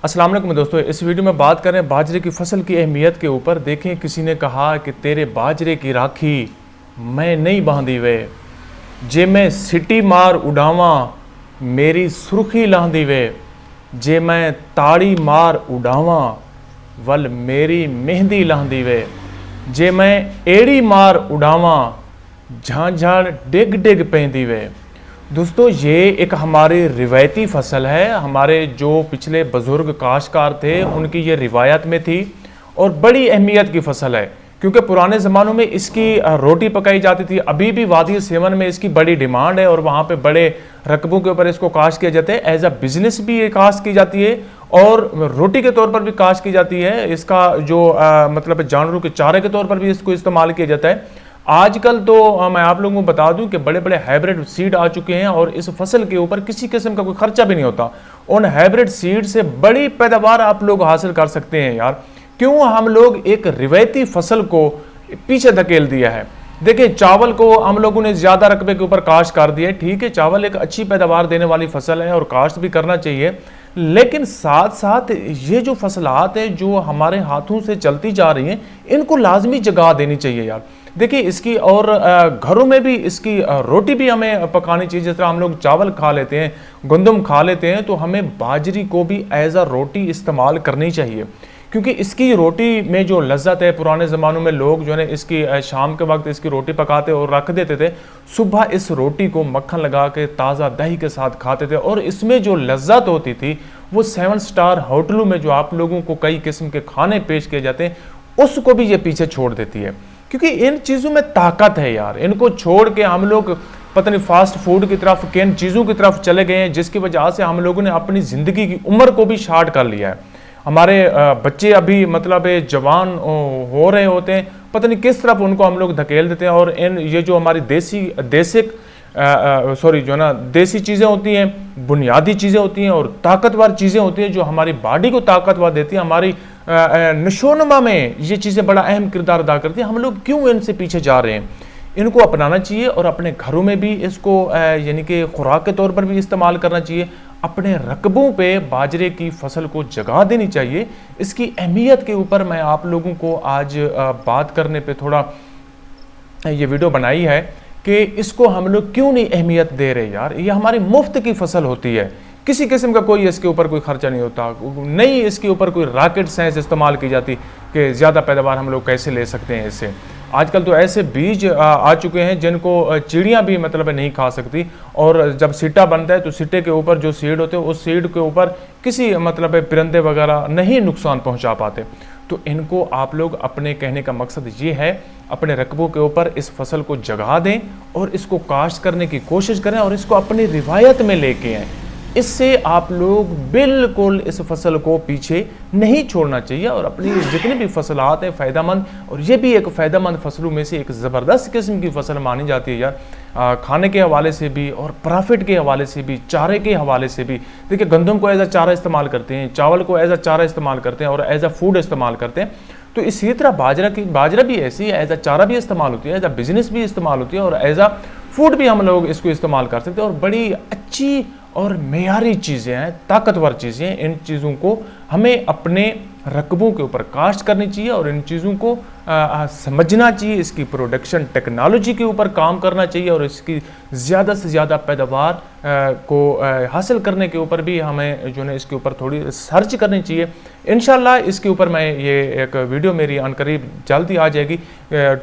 अस्सलाम वालेकुम दोस्तों, इस वीडियो में बात करें बाजरे की फसल की अहमियत के ऊपर। देखें, किसी ने कहा कि तेरे बाजरे की राखी मैं नहीं बांधी वे, जे मैं सिटी मार उड़ावा मेरी सुर्खी लांदी वे, जे मैं ताड़ी मार उड़ावा वल मेरी मेहंदी लांदी वे, जे मैं एड़ी मार उड़ावा झांझाड़ डिग डिग पैंदी वे। दोस्तों, ये एक हमारी रिवायती फसल है। हमारे जो पिछले बुजुर्ग काश्तकार थे उनकी ये रिवायत में थी और बड़ी अहमियत की फसल है, क्योंकि पुराने ज़मानों में इसकी रोटी पकाई जाती थी। अभी भी वादी सेवन में इसकी बड़ी डिमांड है और वहाँ पे बड़े रकबों के ऊपर इसको काश्त किया जाता है। एज अ बिजनेस भी ये काश्त की जाती है और रोटी के तौर पर भी काश्त की जाती है। इसका जो मतलब जानवरों के चारे के तौर पर भी इसको इस्तेमाल किया जाता है। आजकल तो मैं आप लोगों को बता दूं कि बड़े बड़े हाइब्रिड सीड आ चुके हैं और इस फसल के ऊपर किसी किस्म का कोई खर्चा भी नहीं होता। उन हाइब्रिड सीड से बड़ी पैदावार आप लोग हासिल कर सकते हैं। यार, क्यों हम लोग एक रिवायती फसल को पीछे धकेल दिया है? देखिए, चावल को हम लोगों ने ज्यादा रकबे के ऊपर काश्त कर दिया है। ठीक है, चावल एक अच्छी पैदावार देने वाली फसल है और काश्त भी करना चाहिए, लेकिन साथ साथ ये जो फसलात है जो हमारे हाथों से चलती जा रही हैं, इनको लाजमी जगह देनी चाहिए। यार देखिए, इसकी और घरों में भी इसकी रोटी भी हमें पकानी चाहिए। जिस तरह हम लोग चावल खा लेते हैं, गंदम खा लेते हैं, तो हमें बाजरी को भी एज अ रोटी इस्तेमाल करनी चाहिए, क्योंकि इसकी रोटी में जो लज्जत है, पुराने ज़मानों में लोग जो है इसकी शाम के वक्त इसकी रोटी पकाते और रख देते थे। सुबह इस रोटी को मक्खन लगा के ताज़ा दही के साथ खाते थे और इसमें जो लज्जत होती थी वो 7 स्टार होटलों में जो आप लोगों को कई किस्म के खाने पेश किए जाते हैं उसको भी ये पीछे छोड़ देती है, क्योंकि इन चीज़ों में ताकत है। यार, इनको छोड़ के हम लोग पता नहीं फास्ट फूड की तरफ, किन चीज़ों की तरफ चले गए हैं, जिसकी वजह से हम लोगों ने अपनी ज़िंदगी की उम्र को भी शार्ट कर लिया है। हमारे बच्चे अभी मतलब जवान हो रहे होते हैं, पता नहीं किस तरफ उनको हम लोग धकेल देते हैं। और इन ये जो हमारी देसी चीज़ें होती हैं, बुनियादी चीज़ें होती हैं और ताकतवर चीज़ें होती हैं जो हमारी बॉडी को ताकतवर देती हैं, हमारी नशोनुमा में ये चीज़ें बड़ा अहम किरदार अदा करती हैं। हम लोग क्यों इनसे पीछे जा रहे हैं? इनको अपनाना चाहिए और अपने घरों में भी इसको यानी कि खुराक के तौर पर भी इस्तेमाल करना चाहिए। अपने रकबों पे बाजरे की फसल को जगह देनी चाहिए। इसकी अहमियत के ऊपर मैं आप लोगों को आज बात करने पे थोड़ा ये वीडियो बनाई है कि इसको हम लोग क्यों नहीं अहमियत दे रहे। यार, ये हमारी मुफ्त की फसल होती है, किसी किस्म का कोई इसके ऊपर कोई खर्चा नहीं होता, नहीं इसके ऊपर कोई रॉकेट साइंस इस्तेमाल की जाती कि ज़्यादा पैदावार हम लोग कैसे ले सकते हैं इससे। आजकल तो ऐसे बीज आ चुके हैं जिनको चिड़ियाँ भी मतलब नहीं खा सकती, और जब सिट्टा बनता है तो सिट्टे के ऊपर जो सीड होते हैं उस सीड के ऊपर किसी मतलब परिंदे वगैरह नहीं नुकसान पहुँचा पाते। तो इनको आप लोग, अपने कहने का मकसद ये है, अपने रकबों के ऊपर इस फसल को जगह दें और इसको काश्त करने की कोशिश करें और इसको अपनी रिवायत में लेके आएँ। इससे आप लोग बिल्कुल इस फसल को पीछे नहीं छोड़ना चाहिए और अपनी जितनी भी फसलात हैं फ़ायदेमंद, और ये भी एक फ़ायदेमंद फसलों में से एक ज़बरदस्त किस्म की फसल मानी जाती है। यार, खाने के हवाले से भी और प्रॉफिट के हवाले से भी, चारे के हवाले से भी। देखिए, गंदम को एज अ चारा इस्तेमाल करते हैं, चावल को एज अ चारा इस्तेमाल करते हैं और एज अ फूड इस्तेमाल करते हैं। तो इसी तरह बाजरा भी ऐसी है, एज अ चारा भी इस्तेमाल होती है, एज अ बिजनेस भी इस्तेमाल होती है और एज अ फूड भी हम लोग इसको इस्तेमाल कर सकते हैं। और बड़ी अच्छी और मेयारी चीज़ें हैं, ताकतवर चीज़ें हैं। इन चीज़ों को हमें अपने रकबों के ऊपर काश्त करनी चाहिए और इन चीज़ों को समझना चाहिए, इसकी प्रोडक्शन टेक्नोलॉजी के ऊपर काम करना चाहिए और इसकी ज़्यादा से ज़्यादा पैदावार को हासिल करने के ऊपर भी हमें जो है इसके ऊपर थोड़ी सर्च करनी चाहिए। इंशाल्लाह इसके ऊपर मैं ये एक वीडियो मेरी अनकरीब जल्दी आ जाएगी,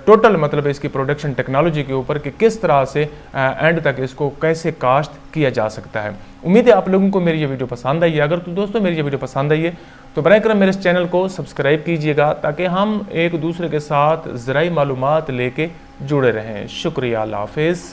टोटल मतलब इसकी प्रोडक्शन टेक्नोलॉजी के ऊपर कि किस तरह से एंड तक इसको कैसे काश्त किया जा सकता है। उम्मीद है आप लोगों को मेरी ये वीडियो पसंद आई है। अगर तो दोस्तों मेरी ये वीडियो पसंद आई है तो बराए करम मेरे इस चैनल को सब्सक्राइब कीजिएगा, ताकि हम एक दूसरे के साथ ज़राई मालूमात लेके जुड़े रहें। शुक्रिया, अल्लाह हाफ़िज़।